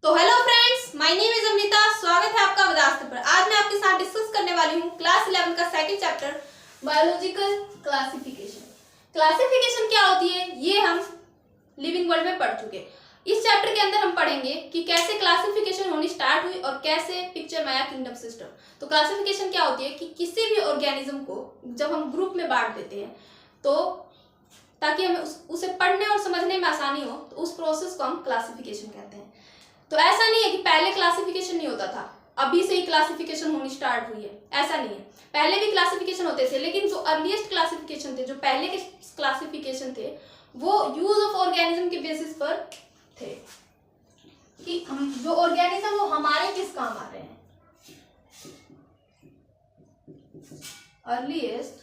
तो hello friends, my name is Amrita. स्वागत है आपका वेदांत पर। आज मैं आपके साथ डिस्कस करने वाली हूँ क्लास 11 का second chapter biological classification. Classification क्या होती है ये हम लिविंग वर्ल्ड में पढ़ चुके। इस चैप्टर के अंदर हम पढ़ेंगे कि कैसे क्लासिफिकेशन होनी स्टार्ट हुई और कैसे पिक्चर में आया किंगडम सिस्टम। तो क्लासिफिकेशन क्या होती है कि किसी भी ऑर्गेनिज्म को जब हम ग्रुप में बांट देते हैं तो ताकि हमें उसे पढ़ने और समझने में आसानी हो, तो उस प्रोसेस को हम क्लासिफिकेशन कहते हैं। तो ऐसा नहीं है कि पहले क्लासिफिकेशन नहीं होता था, अभी से ही क्लासिफिकेशन होनी स्टार्ट हुई है, ऐसा नहीं है। पहले भी क्लासिफिकेशन होते थे, लेकिन जो अर्लीस्ट क्लासिफिकेशन थे, जो पहले के क्लासिफिकेशन थे, वो यूज ऑफ ऑर्गेनिज्म के बेसिस पर थे कि हम जो ऑर्गेनिज्म वो हमारे किस काम आ रहे हैं। Earliest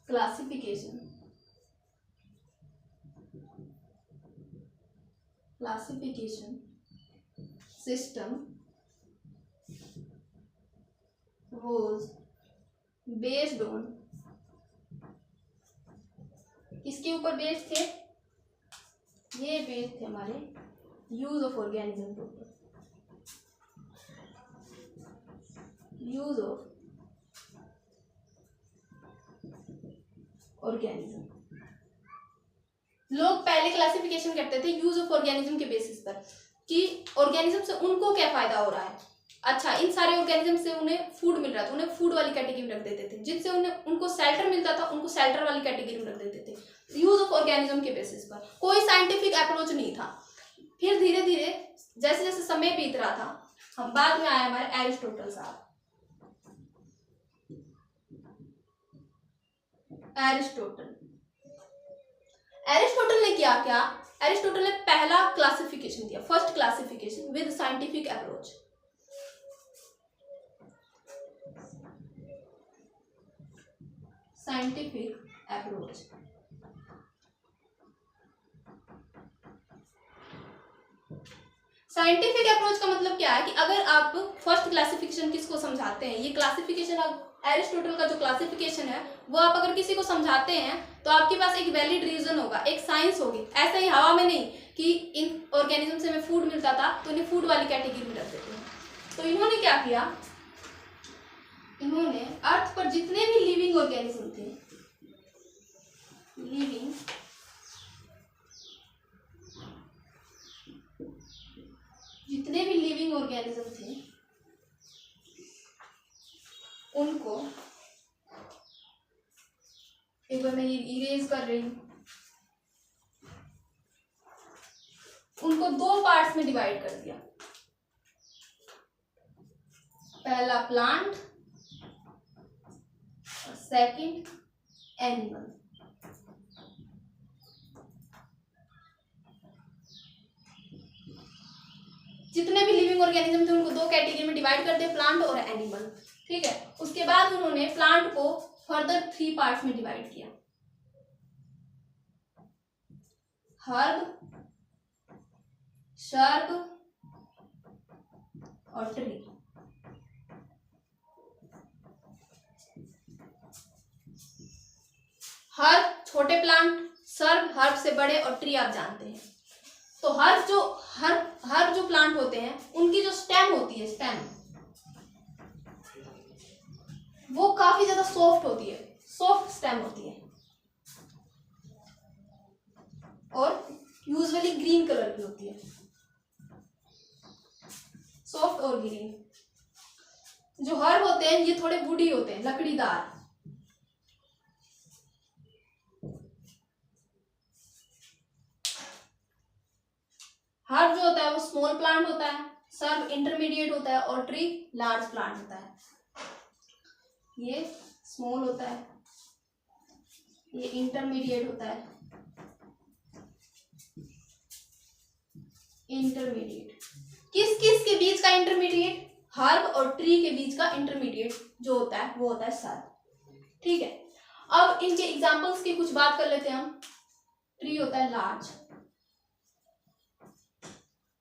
classification system was based on, किसके ऊपर बेस्ड थे? ये बेस्ड थे हमारे यूज ऑफ ऑर्गेनिज्म के ऊपर। यूज ऑफ ऑर्गेनिज्म, लोग पहले क्लासिफिकेशन करते थे यूज ऑफ ऑर्गेनिज्म के बेसिस पर कि ऑर्गेनिज्म से उनको क्या फायदा हो रहा है। अच्छा, इन सारे ऑर्गेनिज्म से उन्हें फूड मिल रहा था, उन्हें फूड वाली कैटेगरी में रख देते थे। जिनसे उनको शेल्टर मिलता था, उनको शेल्टर वाली कैटेगरी में रख देते थे, यूज ऑफ ऑर्गेनिज्म के बेसिस पर। कोई साइंटिफिक अप्रोच नहीं था। फिर धीरे धीरे जैसे जैसे समय बीत रहा था, हम बाद में आए हमारे एरिस्टोटल साहब। एरिस्टोटल ने क्या किया? एरिस्टोटल ने पहला क्लासिफिकेशन दिया, first classification with scientific approach. Scientific approach, scientific approach का मतलब क्या है कि अगर आप फर्स्ट क्लासिफिकेशन किसको समझाते हैं, ये क्लासिफिकेशन एरिस्टोटल का जो क्लासिफिकेशन है वो आप अगर किसी को समझाते हैं तो आपके पास एक वैलिड रीजन होगा, एक साइंस होगी। ऐसा ही हवा में नहीं कि इन ऑर्गेनिज्म से हमें फूड मिलता था तो इन्हें फूड वाली कैटेगरी में रख देते हैं। तो इन्होंने क्या किया? इन्होंने अर्थ पर जितने भी लिविंग ऑर्गेनिज्म थे, जितने भी लिविंग ऑर्गेनिज्म थे उनको, एक बार मैं इरेज कर रही हूं, उनको दो पार्ट्स में डिवाइड कर दिया। पहला प्लांट और सेकंड एनिमल। जितने भी लिविंग ऑर्गेनिज्म थे उनको दो कैटेगरी में डिवाइड कर दिया, प्लांट और एनिमल। ठीक है, उसके बाद उन्होंने प्लांट को फर्दर 3 पार्ट्स में डिवाइड किया, हर्ब, शर्ब और ट्री। हर्ब छोटे प्लांट, सर्ब हर्ब से बड़े और ट्री आप जानते हैं। तो हर्ब जो प्लांट होते हैं उनकी जो स्टेम होती है, स्टेम वो काफी ज्यादा सॉफ्ट होती है, सॉफ्ट स्टेम होती है और यूजुअली ग्रीन कलर की होती है, सॉफ्ट और ग्रीन। जो हर्ब होते हैं ये थोड़े वुडी होते हैं, लकड़ीदार। हर्ब जो होता है वो स्मॉल प्लांट होता है, सर्ब इंटरमीडिएट होता है और ट्री लार्ज प्लांट होता है। ये स्मॉल होता है, ये इंटरमीडिएट होता है, इंटरमीडिएट। किस किस के बीच का इंटरमीडिएट? हर्ब और ट्री के बीच का इंटरमीडिएट जो होता है वो होता है सर्ब। ठीक है, अब इनके एग्जांपल्स की कुछ बात कर लेते हैं हम। ट्री होता है लार्ज।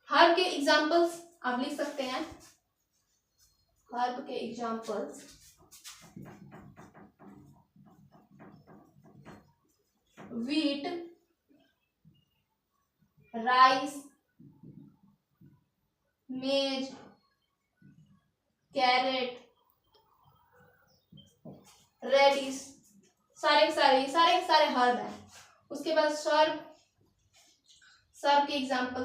हर्ब के एग्जांपल्स आप लिख सकते हैं। हर्ब के एग्जांपल्स wheat, rice, मेज, कैरेट, रेडिस, सारे के सारे हर्ब हैं। उसके बाद सर्ब, सर्ब के एग्जाम्पल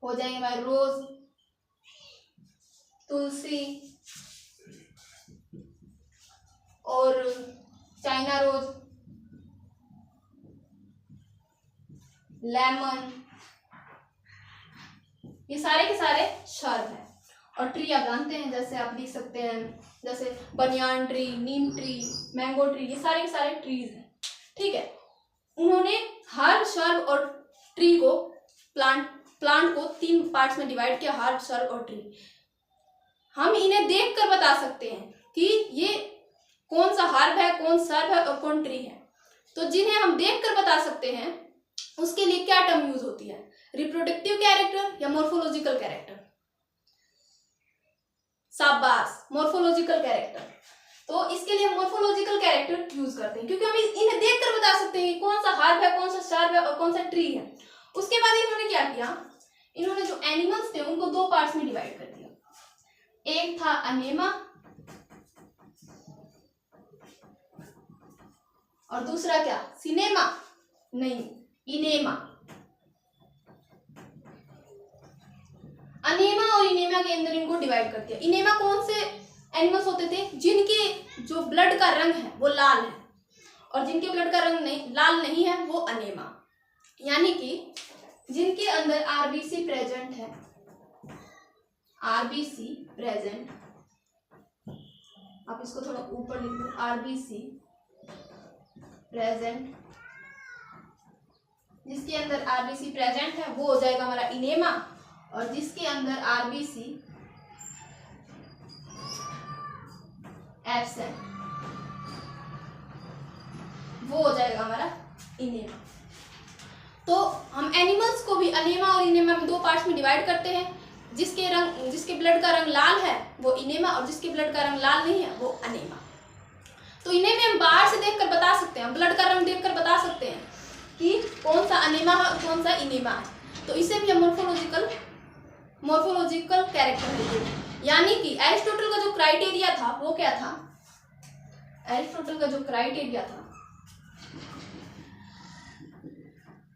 हो जाएंगे हमारे रोज, तुलसी और चाइना रोज, लेमन, ये सारे के सारे शर्ब हैं। और ट्री आप जानते हैं, जैसे आप लिख सकते हैं जैसे बनियान ट्री, नीम ट्री, मैंगो ट्री, ये सारे के सारे ट्रीज हैं। ठीक है, उन्होंने हर शर्ब और ट्री को प्लांट को 3 पार्ट्स में डिवाइड किया, हर्ब, शर्ब और ट्री। हम इन्हें देखकर बता सकते हैं कि ये कौन सा हर्ब है, कौन शर्ब है और कौन ट्री है। तो जिन्हें हम देखकर बता सकते हैं उसके लिए क्या टर्म यूज होती है, रिप्रोडक्टिव कैरेक्टर या मोर्फोलॉजिकल कैरेक्टर? शाबाश, मोर्फोलॉजिकल कैरेक्टर। तो इसके लिए हम मोर्फोलॉजिकल कैरेक्टर यूज करते हैं, क्योंकि हम इन्हें देखकर बता सकते हैं कि कौन सा हर्ब है, कौन सा शर्ब है और कौन सा ट्री है। उसके बाद इन्होंने क्या किया, इन्होंने जो एनिमल्स थे उनको 2 पार्ट्स में डिवाइड कर दिया। एक था अनेमा और दूसरा क्या, सिनेमा, नहीं, इनेमा। अनेमा और इनेमा के अंदर इनको डिवाइड कर दिया। इनेमा कौन से एनिमल्स होते थे, जिनके जो ब्लड का रंग है वो लाल है, और जिनके ब्लड का रंग लाल नहीं है वो अनेमा, यानी कि जिनके अंदर आरबीसी प्रेजेंट है, आरबीसी प्रेजेंट, आप इसको थोड़ा ऊपर लिख दो, आरबीसी प्रेजेंट, जिसके अंदर आरबीसी प्रेजेंट है वो हो जाएगा हमारा इनेमा, और जिसके अंदर आरबीसी एब्सेंट वो हो जाएगा हमारा इनेमा। तो हम एनिमल्स को भी अनेमा और इनेमा में 2 पार्ट्स में डिवाइड करते हैं। जिसके ब्लड का रंग लाल है वो इनेमा, और जिसके ब्लड का रंग लाल नहीं है वो अनेमा। तो इन्हें भी हम बाहर से देखकर बता सकते हैं, ब्लड का रंग देखकर बता सकते हैं कि कौन सा अनेमा है और कौन सा इनेमा है। तो इसे भी हम मोर्फोलॉजिकल कैरेक्टर देते हैं। यानी कि एरिस्टोटल का जो क्राइटेरिया था वो क्या था, एरिस्टोटल का जो क्राइटेरिया था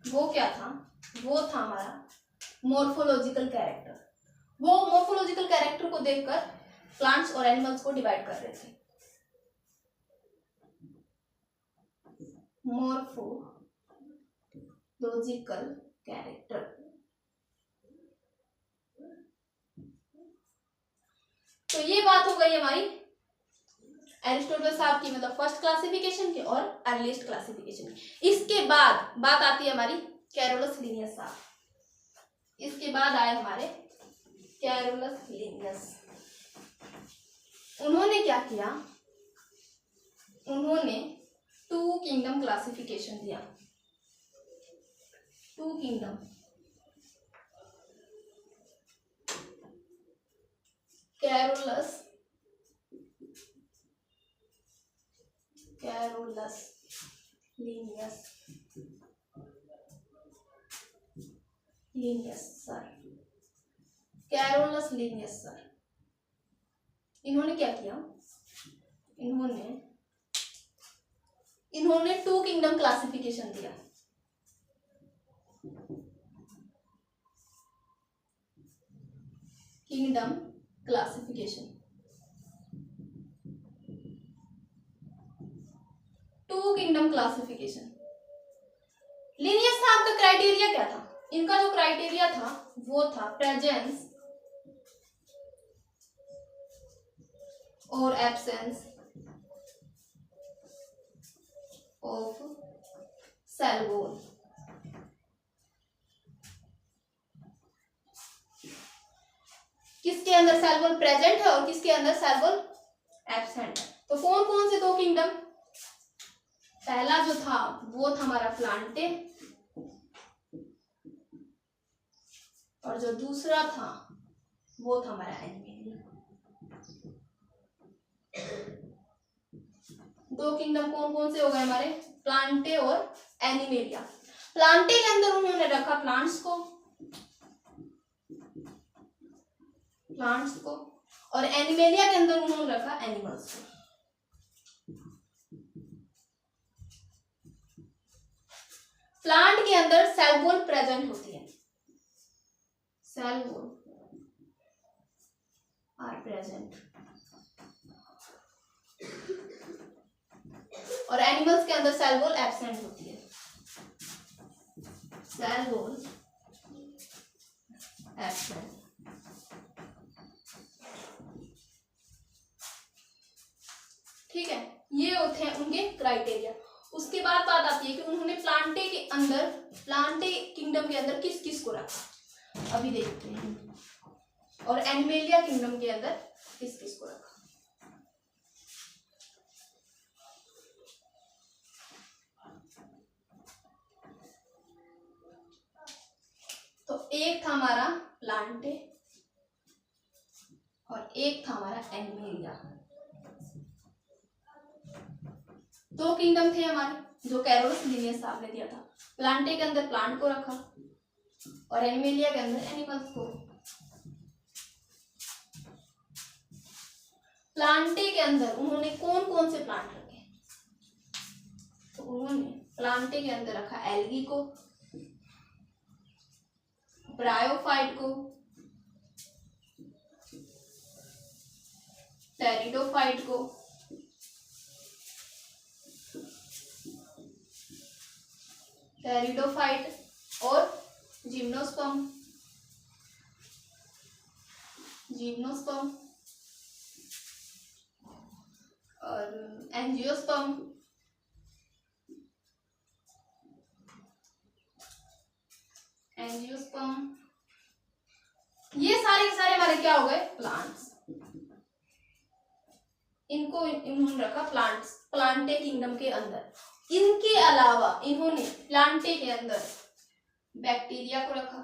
वो क्या था, वो था हमारा मोर्फोलॉजिकल कैरेक्टर। वो मोर्फोलॉजिकल कैरेक्टर को देखकर प्लांट्स और एनिमल्स को डिवाइड कर रहे थे। Morphological character. तो ये बात हो गई हमारी एरिस्टोटल साहब की, मतलब फर्स्ट क्लासिफिकेशन की और अर्लीस्ट क्लासिफिकेशन की। इसके बाद बात आती है हमारी कैरोलस लिनियस साहब। इसके बाद आए हमारे कैरोलस लिनियस। उन्होंने क्या किया, उन्होंने 2 किंगडम क्लासिफिकेशन दिया। 2 kingdom, Carolus Linnaeus sir, Carolus Linnaeus sir. इन्होंने क्या किया, इन्होंने 2 किंगडम क्लासिफिकेशन दिया। Kingdom classification, 2 kingdom classification. Linnaeus साहब का क्राइटेरिया क्या था, इनका जो क्राइटेरिया था वो था प्रेजेंस और एब्सेंस ऑफ सेल वॉल। किसके अंदर सेल वॉल प्रेजेंट है और किसके अंदर सेल वॉल एब्सेंट है। तो कौन कौन से 2 किंगडम, पहला जो था वो था हमारा प्लांटे, और जो दूसरा था वो था हमारा एनिमेलिया। 2 किंगडम कौन कौन से हो गए हमारे, प्लांटे और एनिमेलिया। प्लांटे के अंदर उन्होंने रखा प्लांट्स को, प्लांट्स को, और एनिमेलिया के अंदर उन्होंने रखा एनिमल्स को। प्लांट के अंदर सेल वॉल प्रेजेंट होती है, सेल वॉल आर प्रेजेंट, और एनिमल्स के अंदर सेल वॉल एब्सेंट होती है, सेल वॉल एब्सेंट। ठीक है, ये होते हैं उनके क्राइटेरिया। उसके बाद बात आती है कि उन्होंने प्लांटे के अंदर, प्लांटे किंगडम के अंदर किस किस को रखा, अभी देखते हैं, और एनिमेलिया किंगडम के अंदर किस किस को रखा। तो एक था हमारा प्लांटे और एक था हमारा एनिमेलिया। दो किंगडम थे हमारे जो कैरोलस लिनियस साहब ने दिया था। प्लांटे के अंदर प्लांट को रखा और एनिमेलिया के अंदर एनिमल्स को। प्लांटे के अंदर उन्होंने कौन कौन से प्लांट रखे, तो उन्होंने प्लांटे के अंदर रखा एल्गी को, ब्रायोफाइट को, टेरिडोफाइट को, टेरिडोफाइट और जिम्नोस्पर्म, जिम्नोस्पर्म और एंजियोस्पर्म, एंजियोस्पर्म। ये सारे के सारे हमारे क्या हो गए, प्लांट्स। इनको इन्होंने रखा प्लांट्स, प्लांटे किंगडम के अंदर। इनके अलावा इन्होंने प्लांटे के अंदर बैक्टीरिया को रखा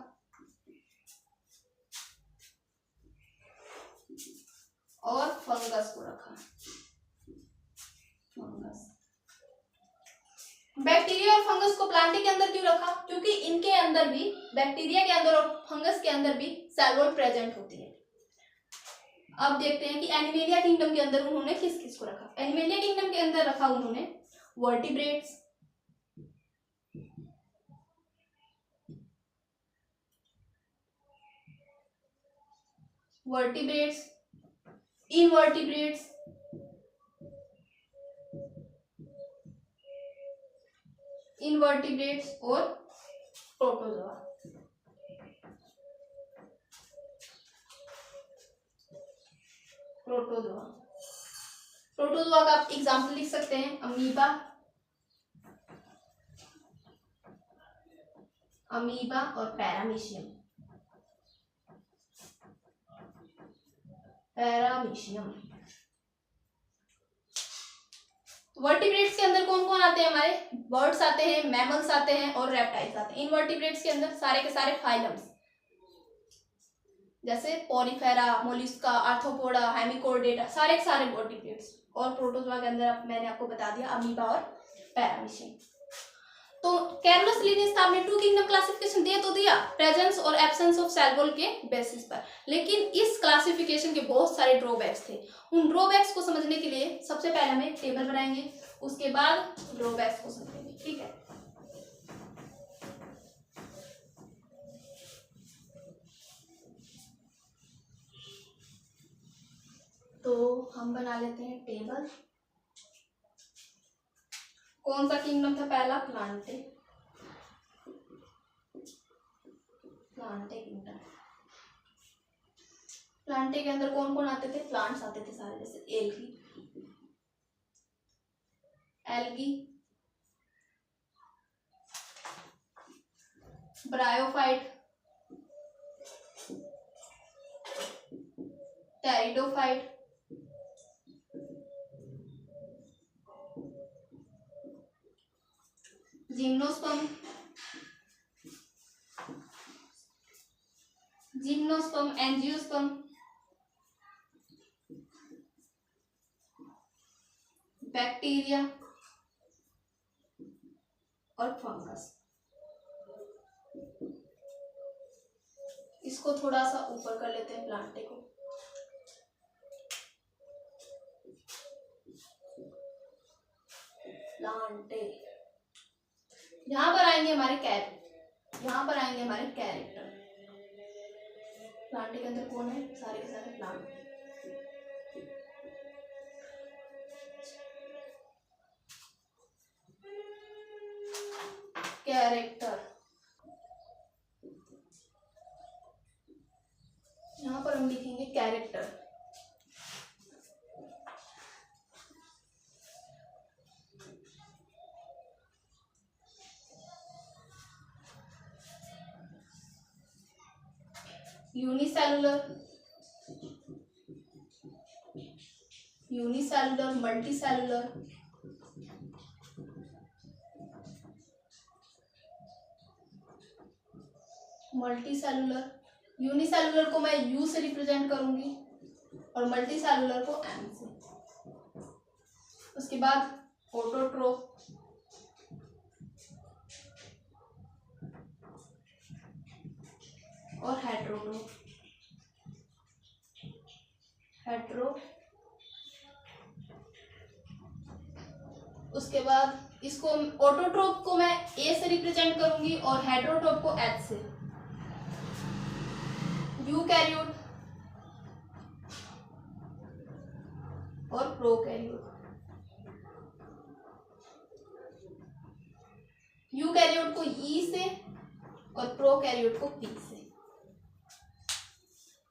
और फंगस को रखा। फंगस, बैक्टीरिया और फंगस को प्लांटे के अंदर क्यों रखा, क्योंकि इनके अंदर भी, बैक्टीरिया के अंदर और फंगस के अंदर भी सेल वॉल प्रेजेंट होती है। अब देखते हैं कि एनिमेलिया किंगडम के अंदर उन्होंने किस किस को रखा। एनिमेलिया किंगडम के अंदर रखा उन्होंने वर्टिब्रेट्स, वर्टिब्रेट्स, इनवर्टिब्रेट्स, इनवर्टिब्रेट्स और प्रोटोजोआ। प्रोटोजोआ, प्रोटोजोआ का आप एग्जाम्पल लिख सकते हैं अमीबा, अमीबा और पैरामीशियम, पैरामीशियम। वर्टिब्रेट्स के अंदर कौन कौन आते हैं हमारे, बर्ड्स आते हैं, मैमल्स आते हैं और रेप्टाइल्स आते हैं। इनवर्टिब्रेट्स के अंदर सारे के सारे फाइलम्स जैसे पॉलीफेरा, मोलिस्का, आर्थ्रोपोडा, हेमिकोर्डेटा, सारे के सारे वर्टिब्रेट्स। और प्रोटोजोआ के अंदर मैंने आपको बता दिया अमीबा और पैरामीशियम। तो कैरोलस लिनियस साहब ने टू किंगडम क्लासिफिकेशन दे तो दिया प्रेजेंस और एब्सेंस ऑफ सेल वॉल के बेसिस पर, लेकिन इस क्लासिफिकेशन के बहुत सारे ड्रॉबैक्स थे। उन ड्रॉबैक्स को समझने के लिए सबसे पहले हम एक टेबल बनाएंगे, उसके बाद ड्रॉबैक्स को समझेंगे। ठीक है, तो हम बना लेते हैं टेबल। कौन सा किंगडम था पहला, प्लांटे, प्लांटे किंगडम। प्लांटे के अंदर कौन कौन आते थे, प्लांट्स आते थे सारे, जैसे algae, algae, bryophyte, pteridophyte, gymnosperm, gymnosperm, angiosperm, bacteria और फंगस। इसको थोड़ा सा ऊपर कर लेते हैं प्लांटे को। प्लांटे। यहाँ पर आएंगे हमारे यहाँ पर आएंगे हमारे कैरेक्टर। प्लांटे के अंदर कौन है? सारे के सारे प्लांट। कैरेक्टर, यहाँ पर हम लिखेंगे कैरेक्टर। यूनिसेलुलर, मल्टीसेलुलर, यूनिसेलुलर को मैं यू से रिप्रेजेंट करूंगी और मल्टीसेलुलर को एम से। उसके बाद ऑटोट्रोफ, और हेट्रोट्रोफ। उसके बाद इसको ऑटोट्रोफ को मैं ए से रिप्रेजेंट करूंगी और हेट्रोट्रोफ को एच से। यूकैरियोट और प्रोकैरियोट। यूकैरियोट को ई से और प्रोकैरियोट को पी से।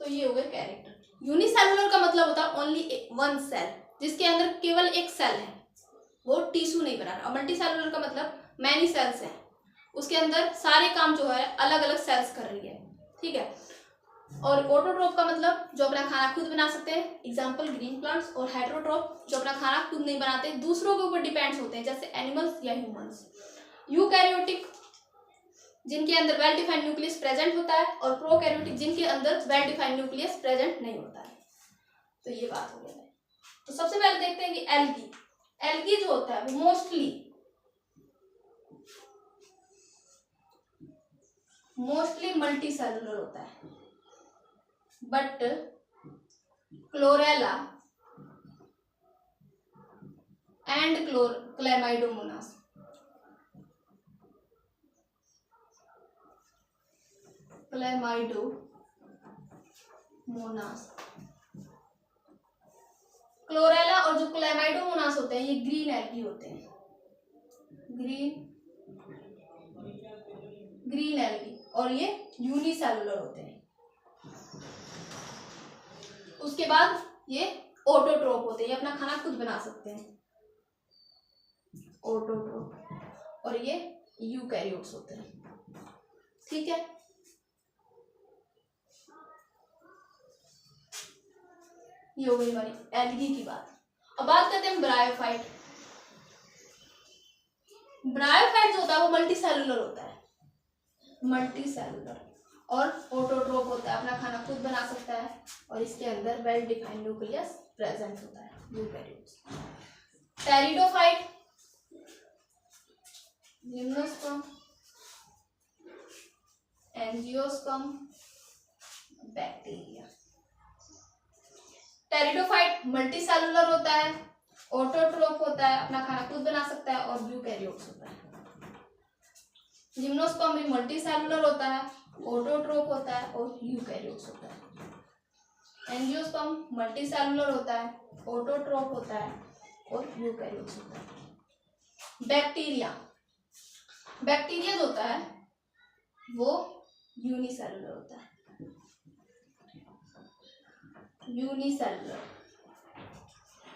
तो ये हो गए कैरेक्टर। यूनिसेलुलर का मतलब होता है ओनली वन सेल, जिसके अंदर केवल एक सेल है, वो टिश्यू नहीं बना रहा। और मल्टीसेलुलर का मतलब मैनी सेल्स हैं, उसके अंदर सारे काम जो है अलग अलग सेल्स कर रही है, ठीक है। और ऑटोट्रोफ का मतलब जो अपना खाना खुद बना सकते हैं, एग्जांपल ग्रीन प्लांट्स। और हेट्रोट्रोफ जो अपना खाना खुद नहीं बनाते, दूसरों के ऊपर डिपेंड्स होते हैं, जैसे एनिमल्स या ह्यूमंस। यूकैरियोटिक जिनके अंदर वेल डिफाइंड न्यूक्लियस प्रेजेंट होता है, और प्रोकैरियोटिक जिनके अंदर वेल डिफाइंड न्यूक्लियस प्रेजेंट नहीं होता है। तो ये बात हो गई है। तो सबसे पहले देखते हैं कि एल्गी जो होता है वो मोस्टली मल्टीसेलुलर होता है, but chlorella and Chlamydomonas chlorella और जो क्लैमाइडोमोनास होते हैं ये ग्रीन एल्गी होते हैं। ग्रीन एल्गी, और ये यूनिसेलुलर होते हैं। उसके बाद ये ऑटोट्रोफ होते हैं, ये अपना खाना खुद बना सकते हैं, ऑटोट्रोफ। और ये यूकैरियोट्स होते हैं, ठीक है। ये हो गई हमारी एल्गी की बात। अब बात करते हैं ब्रायोफाइट। ब्रायोफाइट जो होता है वो मल्टीसेलुलर होता है, और ऑटोट्रोफ होता है, अपना खाना खुद बना सकता है, और इसके अंदर वेल डिफाइंड न्यूक्लियस प्रेजेंट होता है, eukaryotes. Pteridophyte, gymnosperm, angiosperm, bacteria. Pteridophyte multicellular होता है, ऑटोट्रोफ होता है, अपना खाना खुद बना सकता है, और यूकैरियोट्स होता है। जिम्नोस्पर्म भी मल्टीसेलुलर होता है, ऑटोट्रोफ होता है, और यूकैरियोट्स होता है। एंजियोस्पर्म मल्टीसेलुलर होता है, ऑटोट्रोफ होता है, और यूकैरियोट्स होता है। बैक्टीरिया जो होता है वो यूनिसेलुलर होता है,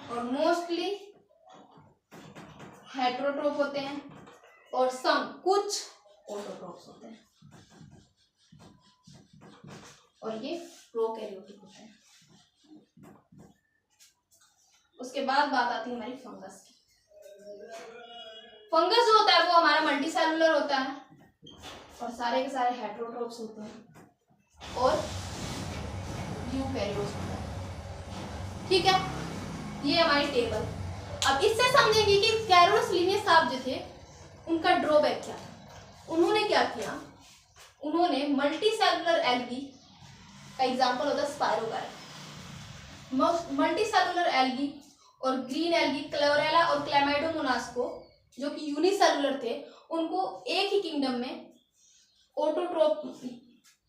और मोस्टली हेट्रोट्रोफ होते हैं, और कुछ ऑटोट्रोफ्स होते हैं, और ये प्रोकैरियोटिक होते हैं। उसके बाद बात आती है हमारी फंगस की। फंगस जो होता है वो हमारा मल्टीसेलुलर होता है, और सारे के सारे हेट्रोट्रोफ्स होते हैं, और यूकैरियोट्स होता है, ठीक है। ये हमारी टेबल। अब इससे समझेंगे कि कैरोलस लिनियस साहब जो थे उनका ड्रॉबैक क्या था। उन्होंने क्या किया, उन्होंने मल्टीसेलुलर एल्गी का एग्जांपल होता है स्पायरोगाइरा। मल्टीसेलुलर एल्गी और ग्रीन एल्गी, क्लोरेला और क्लैमाइडोमोनास को जो कि यूनिसेलुलर थे, उनको एक ही किंगडम में ऑटोट्रोफ,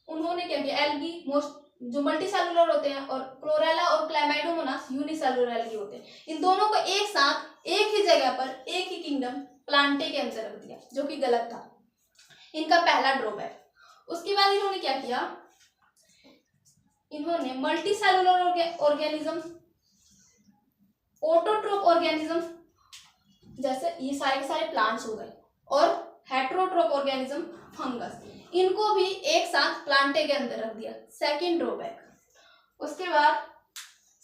उन्होंने क्या किया, एल्गी मोस्ट जो मल्टी सेलुलर होते हैं और क्लोरेला और क्लैमाइडोमोनास यूनिसेलुलर एल्गी होते हैं, इन दोनों को एक साथ एक ही जगह पर एक ही किंगडम प्लांटे के अंदर रख दिया, जो कि गलत था। इनका पहला ड्रॉबैक। उसके बाद इन्होंने क्या किया, इन्होंने multi cellular organism, autotroph organism, जैसे ये सारे के सारे प्लांट्स हो गए, और हेट्रोट्रोफ ऑर्गेनिज्म फंगस, इनको भी एक साथ प्लांटे के अंदर रख दिया, सेकंड ड्रॉबैक। उसके बाद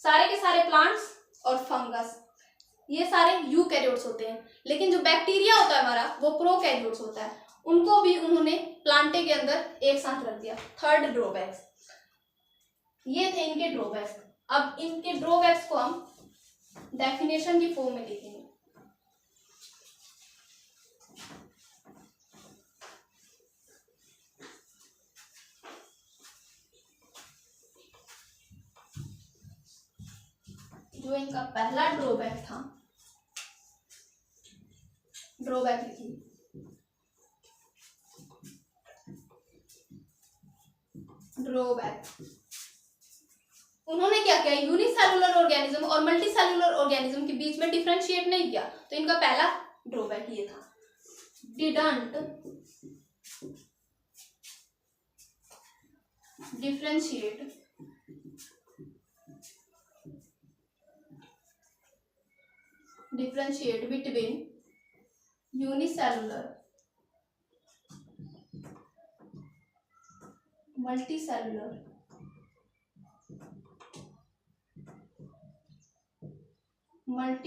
सारे के सारे प्लांट्स और फंगस, ये सारे यूकैरियोट्स होते हैं, लेकिन जो बैक्टीरिया होता है हमारा वो प्रोकैरियोट्स होता है, उनको भी उन्होंने प्लांटे के अंदर एक साथ रख दिया, थर्ड ड्रॉबैक्स। ये थे इनके ड्रॉबैक्स। अब इनके ड्रॉबैक्स को हम डेफिनेशन की फॉर्म में लिखेंगे। जो इनका पहला ड्रॉबैक था, ड्रॉबैक लिखिए, ड्रॉबैक। उन्होंने क्या किया, यूनिसेलुलर ऑर्गेनिज्म और मल्टी सेलुलर ऑर्गेनिज्म के बीच में डिफरेंशिएट नहीं किया, तो इनका पहला ड्रॉबैक ये था, didn't differentiate between unicellular multi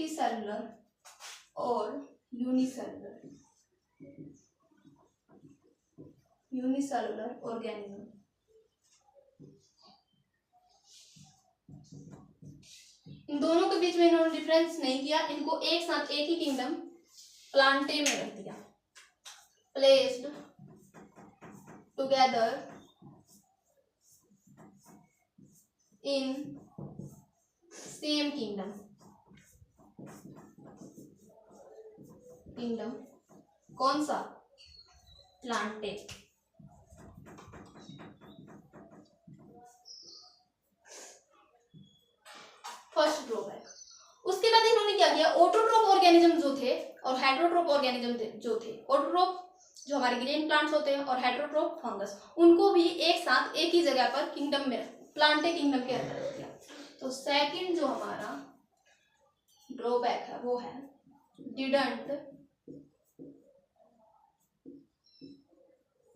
cellular और यूनिसेलुलर ऑर्गेनिज्म। इन दोनों के बीच में इन्होंने डिफरेंस नहीं किया, इनको एक साथ एक ही किंगडम प्लांटे में रख दिया, placed together in same kingdom कौन सा, प्लांटे। First drawback. उसके बाद इन्होंने क्या किया, ऑटोट्रोफ ऑर्गेनिज्म जो थे और हेट्रोट्रोफ ऑर्गेनिज्म जो थे, ऑटोट्रोफ जो हमारे ग्रीन प्लांट्स होते हैं और हेट्रोट्रोफ फंगस, उनको भी एक साथ एक ही जगह पर किंगडम में, प्लांटे किंगडम के अंदर रख दिया। तो सेकंड जो हमारा ड्रॉबैक है वो है डिडंट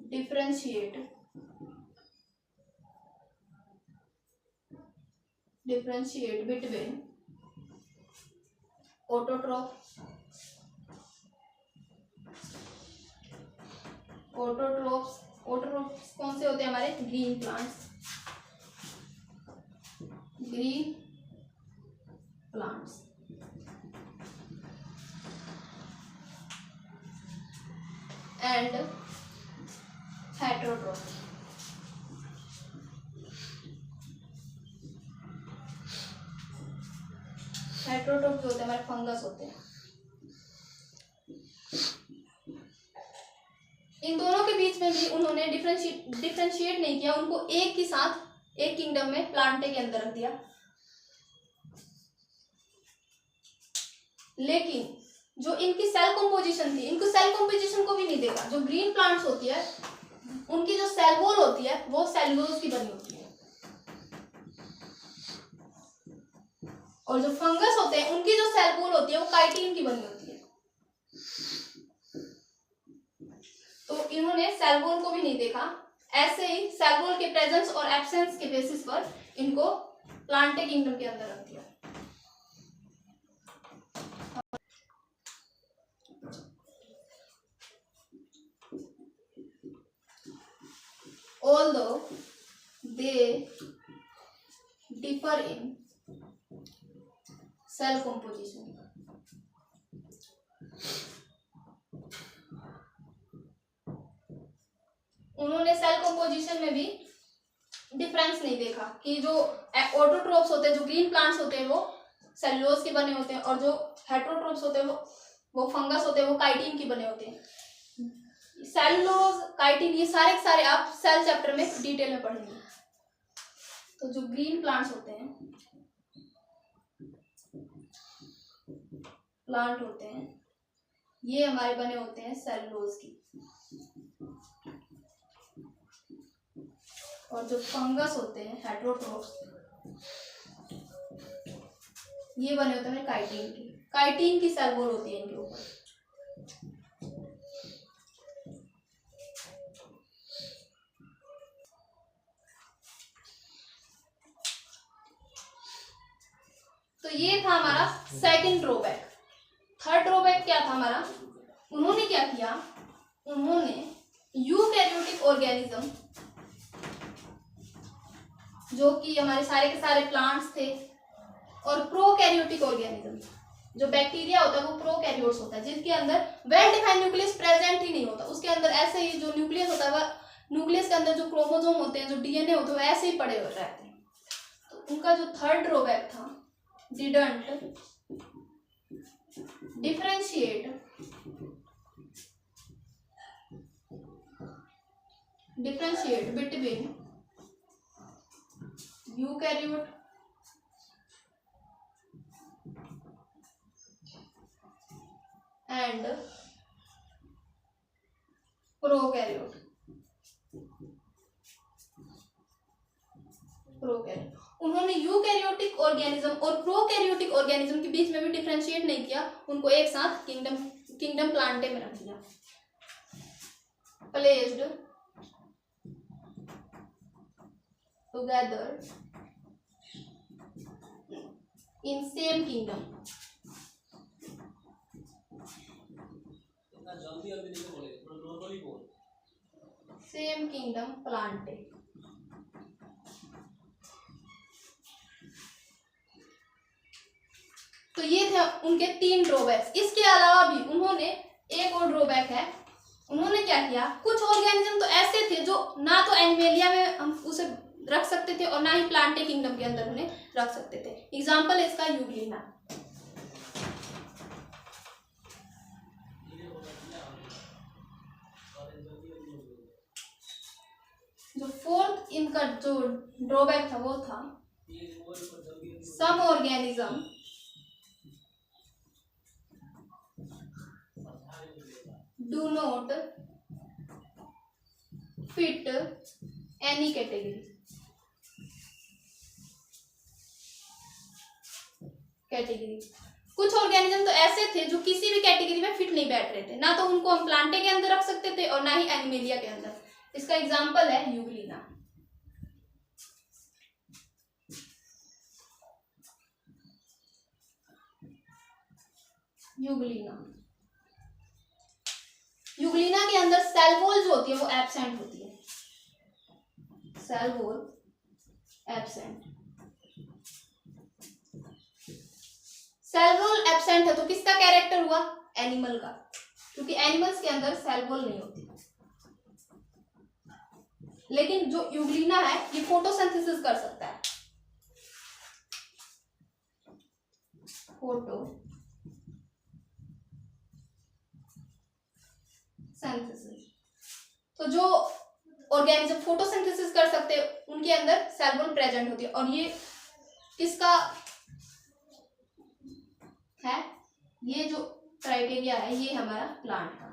डिफरेंशिएट बिटवीन ऑटोट्रोफ्स कौन से होते हैं हमारे, ग्रीन प्लांट्स एंड हेट्रोट्रोफ। हेट्रोट्रोफ जो होते हैं हमारे फंगस होते हैं। इन दोनों के बीच में भी उन्होंने डिफरेंशिएट नहीं किया, उनको एक ही साथ एक किंगडम में प्लांटे के अंदर रख दिया। लेकिन जो इनकी सेल कंपोजिशन थी, इनको सेल कंपोजिशन को भी नहीं देखा। जो ग्रीन प्लांट्स होती है उनकी जो सेल वॉल होती है वो सेलुलोज की बनी होती है, और जो फंगस होते हैं उनकी जो सेल वॉल होती है वो काइटिन की बनी होती है। तो इन्होंने सेल वॉल को भी नहीं देखा। ऐसे ही सेल वॉल के प्रेजेंस और एब्सेंस के बेसिस पर इनको प्लांटे किंगडम के अंदर रख दिया। Although they differ in cell composition, उन्होंने सेल कंपोजिशन में भी डिफरेंस नहीं देखा कि जो ऑटोट्रोफ्स होते हैं, जो ग्रीन प्लांट्स होते हैं वो सेलुलोज के बने होते हैं, और जो हेट्रोट्रोफ्स होते हैं वो वो फंगस होते हैं, वो काइटिन के बने होते हैं। सेलुलोज, काइटिन, ये सारे के सारे आप सेल चैप्टर में डिटेल में पढ़ेंगे। तो जो ग्रीन प्लांट्स होते हैं, प्लांट होते हैं, ये हमारे बने होते हैं सेलुलोज की। और जो फंगस होते हैं हेटेरोट्रोफ्स, ये बने होते हैं काइटिन की। काइटिन की सेल वॉल होती है इनके ऊपर। तो ये था हमारा सेकंड ड्रॉबैक। थर्ड ड्रॉबैक क्या था हमारा, उन्होंने क्या किया, उन्होंने यूकैरियोटिक ऑर्गेनिज्म, जो कि हमारे सारे के सारे प्लांट्स थे, और प्रोकैरियोटिक ऑर्गेनिज्म, जो बैक्टीरिया होता है वो प्रोकैरियोट्स होता है, जिसके अंदर वेल डिफाइंड न्यूक्लियस प्रेजेंट ही नहीं होता। उसके अंदर ऐसे ही जो न्यूक्लियस होता है, वह न्यूक्लियस के अंदर जो क्रोमोसोम होते हैं, जो डीएनए होते हैं, वो ऐसे ही पड़े रहते हैं। तो उनका जो थर्ड ड्रॉबैक था, didn't differentiate between eukaryote and prokaryote. उन्होंने यूकैरियोटिक ऑर्गेनिज्म और प्रोकैरियोटिक ऑर्गेनिज्म के बीच में भी डिफरेंशिएट नहीं किया, उनको एक साथ किंगडम प्लांटे में रख दिया। Placed together in same kingdom. Same kingdom Plantae. तो ये थे उनके 3 ड्रॉबैक्स। इसके अलावा भी उन्होंने एक और ड्रॉबैक है, उन्होंने क्या किया, कुछ ऑर्गेनिज्म तो ऐसे थे जो ना तो एनिमेलिया में हम उसे रख सकते थे और ना ही प्लांटे किंगडम के अंदर उन्हें रख सकते थे। एग्जाम्पल है इसका यूग्लिना। जो फोर्थ इनका जो ड्रॉबैक था वो था some organism do not fit any category। कुछ ऑर्गेनिज्म तो ऐसे थे जो किसी भी कैटेगरी में फिट नहीं बैठ रहे थे, ना तो उनको हम प्लांटे के अंदर रख सकते थे और ना ही एनिमेलिया के अंदर। इसका एग्जांपल है यूग्लिना। यूग्लिना के अंदर सेल वॉल जो होती है वो एब्सेंट होती है। Cell wall absent. Cell wall absent है तो किसका कैरेक्टर हुआ, एनिमल का, क्योंकि एनिमल्स के अंदर सेल वॉल नहीं होती। लेकिन जो यूग्लिना है ये फोटोसिंथेसिस कर सकता है। फोटोसिंथेसिस। तो जो ऑर्गेनिज्म फोटोसिंथेसिस कर सकते हैं उनके अंदर सेल वॉल प्रेजेंट होती है। और ये किसका है, ये जो क्राइटेरिया है ये हमारा प्लांट का।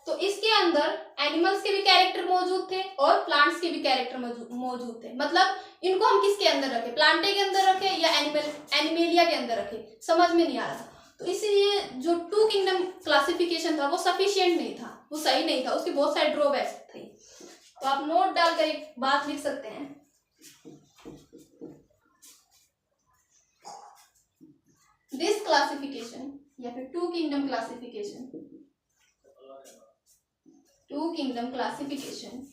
तो इसके अंदर एनिमल्स के भी कैरेक्टर मौजूद थे और प्लांट्स के भी कैरेक्टर मौजूद थे। मतलब इनको हम किसके अंदर रखे, प्लांटे के अंदर रखे या एनिमेलिया के अंदर रखे, समझ में नहीं आ रहा था। तो इसीलिए जो 2 किंगडम क्लासिफिकेशन था वो सफिशिएंट नहीं था, वो सही नहीं था, उसके बहुत सारे ड्रॉबैक्स थे। तो आप नोट डालकर एक बात लिख सकते हैं, दिस क्लासिफिकेशन या फिर 2 किंगडम क्लासिफिकेशन, 2 किंगडम क्लासिफिकेशन,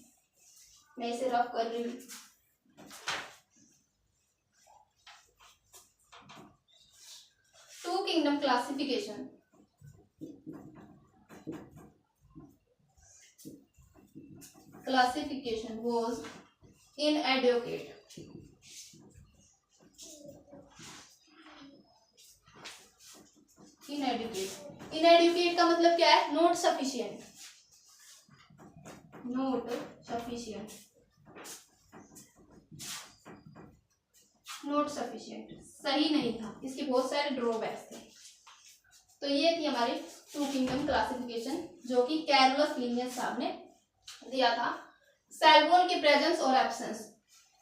मैं इसे रफ कर रही हूँ। Two kingdom classification was inadequate inadequate. Inadequate का मतलब क्या है? Not sufficient, not sufficient, not sufficient, सही नहीं था, इसके बहुत सारे ड्रॉबैक्स थे। तो ये थी हमारी टू किंगडम क्लासिफिकेशन जो कि कैरोलस लिनियस साहब ने दिया था सेल के प्रेजेंस और एब्सेंस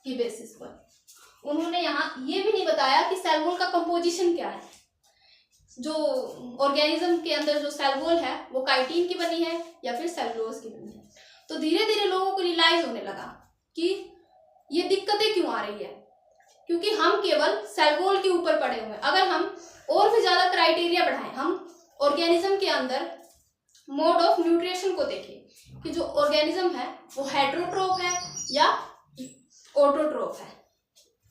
की बेसिस पर। उन्होंने यहाँ ये भी नहीं बताया कि सेल वॉल का कंपोजिशन क्या है। जो ऑर्गेनिज्म के अंदर जो सेल वॉल है वो काइटिन की बनी है या फिर सेलुलोज की बनी है। तो धीरे धीरे लोगों को रियलाइज होने लगा कि ये दिक्कतें क्यों आ रही है, क्योंकि हम केवल सेल वॉल के ऊपर पड़े हुए हैं। अगर हम और भी ज्यादा क्राइटेरिया बढ़ाएं, हम ऑर्गेनिज्म के अंदर मोड ऑफ न्यूट्रिशन को देखें कि जो ऑर्गेनिज्म है वो हेटेरोट्रोफ है या ऑटोट्रोफ है,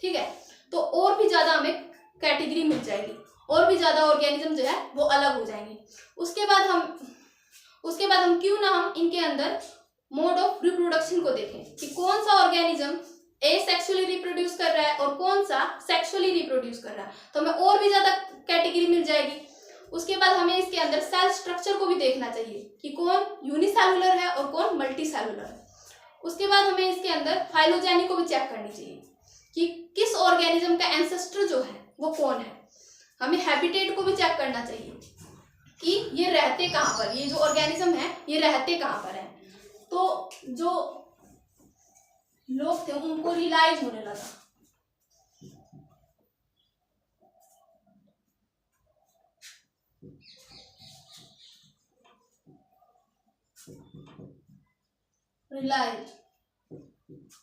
ठीक है, तो और भी ज्यादा हमें कैटेगरी मिल जाएगी, और भी ज्यादा ऑर्गेनिज्म जो है वो अलग हो जाएंगे। उसके बाद हम क्यों ना हम इनके अंदर मोड ऑफ रिप्रोडक्शन को देखें कि कौन सा ऑर्गेनिज्म एसेक्सुअली रिप्रोड्यूस कर रहा है और कौन सा सेक्सुअली रिप्रोड्यूस कर रहा है, तो हमें और भी ज्यादा कैटेगरी मिल जाएगी। उसके बाद हमें इसके अंदर सेल स्ट्रक्चर को भी देखना चाहिए कि कौन यूनिसेलुलर है और कौन मल्टीसेलुलर है। उसके बाद हमें इसके अंदर फाइलोजेनी को भी चेक करनी चाहिए कि किस ऑर्गेनिज्म का एंसेस्टर जो है वो कौन है। हमें हैबिटेट को भी चेक करना चाहिए कि ये रहते कहाँ पर, ये जो ऑर्गेनिज्म है ये रहते कहाँ पर है। तो जो लोग थे उनको रियलाइज होने लगा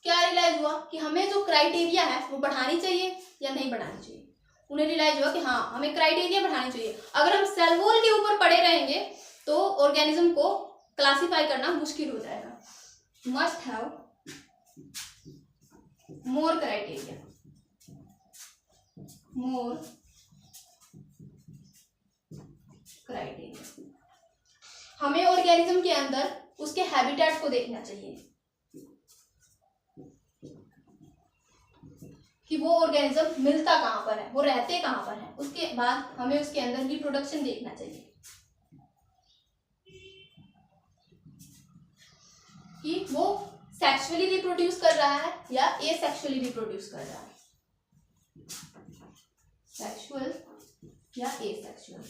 क्या रियलाइज हुआ कि हमें जो क्राइटेरिया है वो बढ़ानी चाहिए या नहीं बढ़ानी चाहिए। उन्हें रियलाइज हुआ कि हाँ हमें क्राइटेरिया बढ़ानी चाहिए। अगर हम सेल वॉल के ऊपर पड़े रहेंगे तो ऑर्गेनिज्म को क्लासिफाई करना मुश्किल हो जाएगा। Must have more criteria, more criteria. हमें ऑर्गेनिज्म के अंदर उसके हैबिटेट को देखना चाहिए कि वो ऑर्गेनिज्म मिलता कहाँ पर है, वो रहते कहाँ पर है। उसके बाद हमें उसके अंदर रिप्रोडक्शन देखना चाहिए कि वो सेक्सुअली रिप्रोड्यूस कर रहा है या एसेक्सुअली रिप्रोड्यूस कर रहा है, सेक्सुअल या एसेक्सुअल।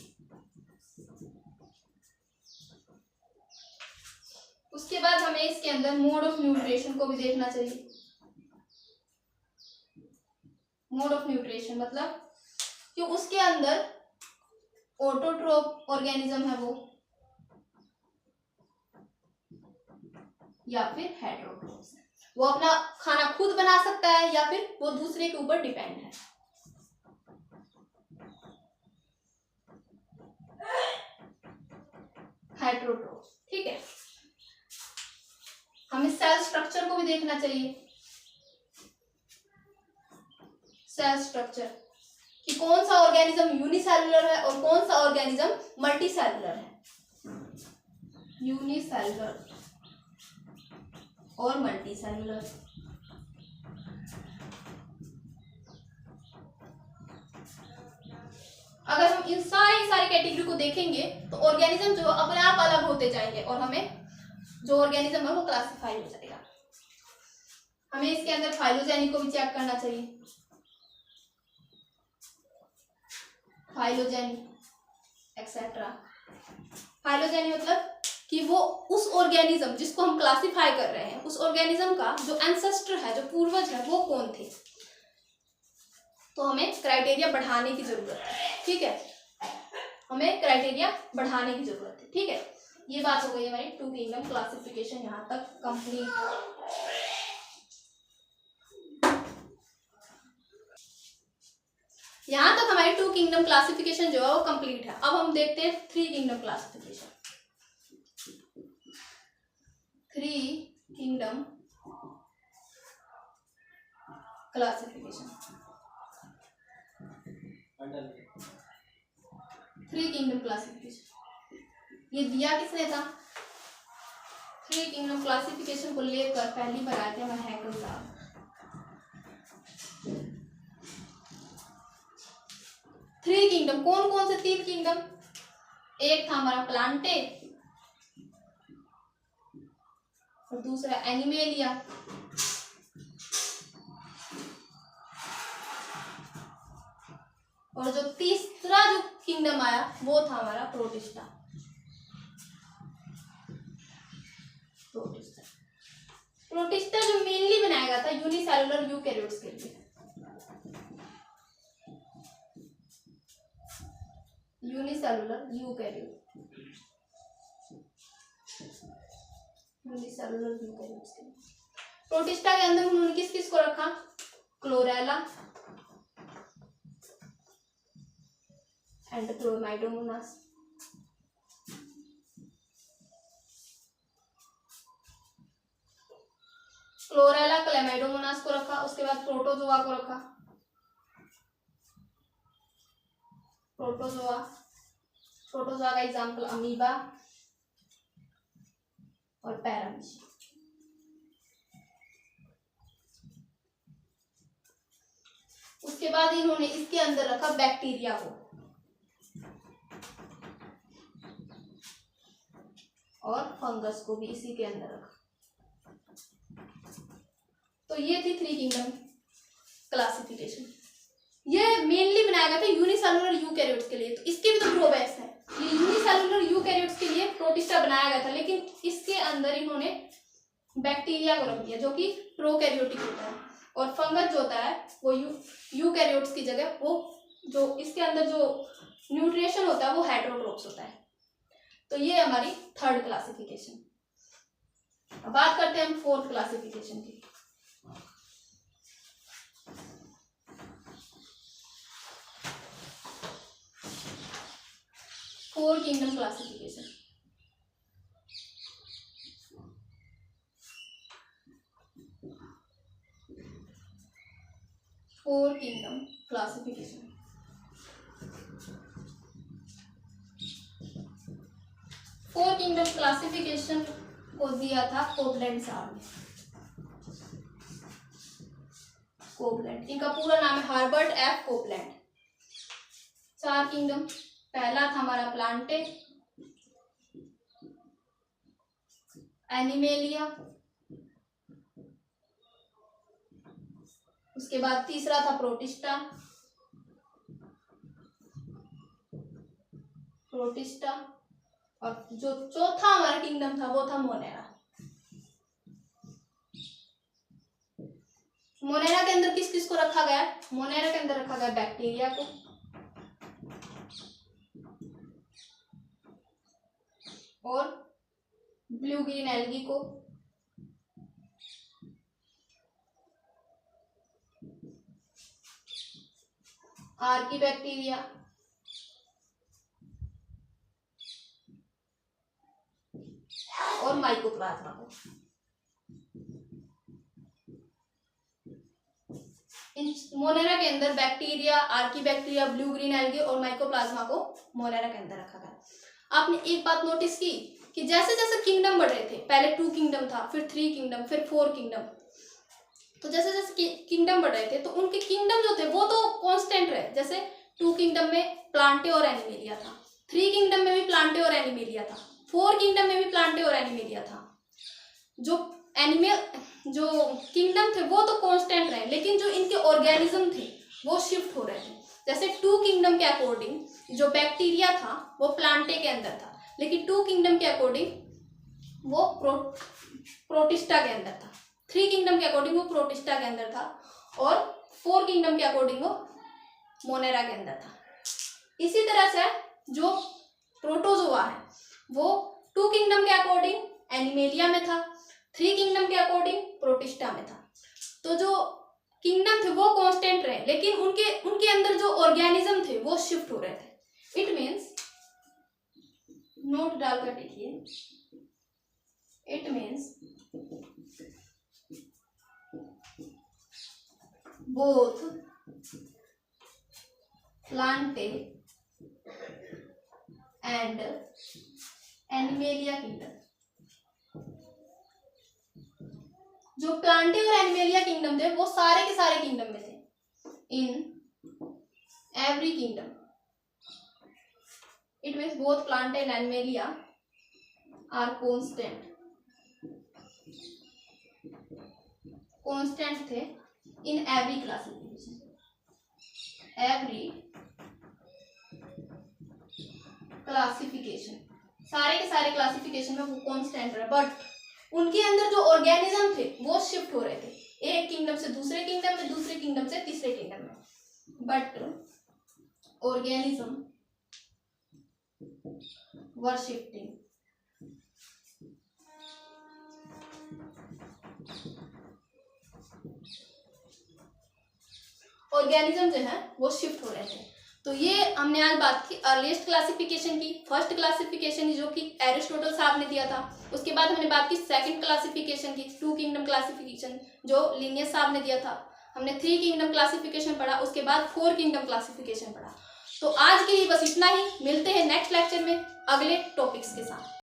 उसके बाद हमें इसके अंदर मोड ऑफ न्यूट्रिशन को भी देखना चाहिए। मोड ऑफ न्यूट्रिशन मतलब कि उसके अंदर ऑटोट्रोफ ऑर्गेनिज्म है वो या फिर हेटेरोट्रोफ है। वो अपना खाना खुद बना सकता है या फिर वो दूसरे के ऊपर डिपेंड है। हेटेरोट्रोफ, ठीक है। हमें सेल स्ट्रक्चर को भी देखना चाहिए, सेल स्ट्रक्चर कि कौन सा ऑर्गेनिज्म यूनिसेलुलर है और कौन सा ऑर्गेनिज्म मल्टीसेलुलर है। यूनिसेलुलर और मल्टीसेलुलर। अगर हम इन सारी कैटेगरी को देखेंगे तो ऑर्गेनिज्म जो अपने आप अलग होते जाएंगे और हमें जो ऑर्गेनिज्म है वो क्लासिफाई हो जाएगा। हमें इसके अंदर फाइलोजेनी को भी चेक करना चाहिए, फाइलोजेनी एक्सेट्रा। फाइलोजेनी मतलब कि वो उस ऑर्गेनिज्म जिसको हम क्लासिफाई कर रहे हैं उस ऑर्गेनिज्म का जो एंसेस्टर है, जो पूर्वज है, वो कौन थे। तो हमें क्राइटेरिया बढ़ाने की जरूरत है, ठीक है, हमें क्राइटेरिया बढ़ाने की जरूरत है, ठीक है। ये बात हो गई हमारी टू किंगडम क्लासिफिकेशन, यहाँ तक कंप्लीट। यहाँ तक हमारी टू किंगडम क्लासिफिकेशन जो है वो कंप्लीट है। अब हम देखते हैं three kingdom classification. Three kingdom classification, three kingdom classification ये दिया किसने था? थ्री किंगडम क्लासिफिकेशन को लेकर पहली बार आए थे हमारे हैकल साहब। थ्री किंगडम कौन कौन से तीन किंगडम? एक था हमारा प्लांटे और दूसरा एनिमेलिया। और जो तीसरा जो किंगडम आया वो था हमारा प्रोटिस्टा। प्रोटिस्टा जो मेनली बनाया गया था यूनिसेलुलर यूकैरियोट्स के लिए। यूनिसेलुलर यूकैरियोट, यूनिसेलुलर यूकैरियोट्स के लिए। प्रोटिस्टा के अंदर उन्होंने किस किस को रखा? Chlorella and chlamydomonas. Chlorella chlamydomonas को रखा। उसके बाद प्रोटोजोआ को रखा। प्रोटोजोआ का एग्जाम्पल अमीबा और पैरामीशिया। उसके बाद इन्होंने इसके अंदर रखा बैक्टीरिया को और फंगस को भी इसी के अंदर रखा। तो ये थी थ्री किंगडम क्लासिफिकेशन। ये मेनली बनाया गया था यूनिसेलुलर यूकैरियोट्स के लिए। तो इसके भी तो ड्रॉबैक्स हैं। ये यूनिसेलुलर यूकैरियोट्स के लिए प्रोटिस्टा बनाया गया था, लेकिन इसके अंदर इन्होंने बैक्टीरिया को रख दिया जो कि प्रोकैरियोटिक होता है, और फंगस जो होता है वो यूकैरियोट्स की जगह वो जो इसके अंदर जो न्यूट्रिशन होता है वो हेटेरोट्रोप्स होता है। तो ये हमारी थर्ड क्लासिफिकेशन। अब बात करते हैं हम फोर्थ क्लासिफिकेशन की। Four kingdom classification. Four kingdom classification. Four kingdom classification को दिया था कोपलैंड साहब ने। कोपलैंड, इनका पूरा नाम है हार्बर्ट एफ कोपलैंड। चार किंगडम। पहला था हमारा प्लांटे, एनिमेलिया, उसके बाद तीसरा था प्रोटिस्टा, और जो चौथा हमारा किंगडम था वो था मोनेरा। मोनेरा के अंदर किस किस को रखा गया? मोनेरा के अंदर रखा गया बैक्टीरिया को, और ब्लू ग्रीन एल्गी को, आर्की बैक्टीरिया, और माइकोप्लाज्मा को। इन मोनेरा के अंदर bacteria, Archie bacteria, blue green algae और माइकोप्लाज्मा को मोनेरा के अंदर रखा गया। आपने एक बात नोटिस की कि जैसे जैसे किंगडम बढ़ रहे थे, पहले 2 किंगडम था, फिर 3 किंगडम, फिर 4 किंगडम, तो जैसे जैसे किंगडम बढ़ रहे थे तो उनके किंगडम जो थे वो तो कांस्टेंट रहे। जैसे 2 किंगडम में प्लांटे और एनिमेलिया था, 3 किंगडम में भी प्लांटे और एनिमेलिया था, 4 किंगडम में भी प्लांटे और एनिमेलिया था। जो किंगडम थे वो तो कांस्टेंट रहे, लेकिन जो इनके ऑर्गेनिज्म थे वो शिफ्ट हो रहे थे। जैसे 2 किंगडम के अकॉर्डिंग जो बैक्टीरिया था वो प्लांटे के अंदर था, लेकिन 2 किंगडम के अकॉर्डिंग वो प्रोटिस्टा के अंदर था, 3 किंगडम के अकॉर्डिंग वो प्रोटिस्टा के अंदर था, और 4 किंगडम के अकॉर्डिंग वो मोनेरा के अंदर था। इसी तरह से जो प्रोटोजोआ है वो 2 किंगडम के अकॉर्डिंग एनिमेलिया में था, 3 किंगडम के अकॉर्डिंग प्रोटिस्टा में था। तो जो किंगडम थे वो कांस्टेंट रहे, लेकिन उनके अंदर जो ऑर्गेनिज्म थे वो शिफ्ट हो रहे थे। इट मीन्स, नोट डालकर लिखिए, it means both Plante and Animalia kingdom, जो प्लांटे और एनिमेलिया किंगडम थे वो सारे के सारे किंगडम में थे। In every kingdom it means both plant and Animalia are constant थे इन एवरी क्लासिफिकेशन। सारे के सारे क्लासिफिकेशन में वो कांस्टेंट रहे, बट उनके अंदर जो ऑर्गेनिज्म थे वो शिफ्ट हो रहे थे, एक किंगडम से दूसरे किंगडम में, दूसरे किंगडम से तीसरे किंगडम में, but organism were shifting. Organism जो है वो शिफ्ट हो रहे थे। तो ये हमने आज बात की अर्लीस्ट क्लासिफिकेशन की, फर्स्ट क्लासिफिकेशन जो कि एरिस्टोटल साहब ने दिया था। उसके बाद हमने बात की सेकंड क्लासिफिकेशन की, टू किंगडम क्लासिफिकेशन जो लिनियस साहब ने दिया था। हमने थ्री किंगडम क्लासिफिकेशन पढ़ा, उसके बाद फोर किंगडम क्लासिफिकेशन पढ़ा। तो आज के लिए बस इतना ही, मिलते हैं नेक्स्ट लेक्चर में अगले टॉपिक्स के साथ।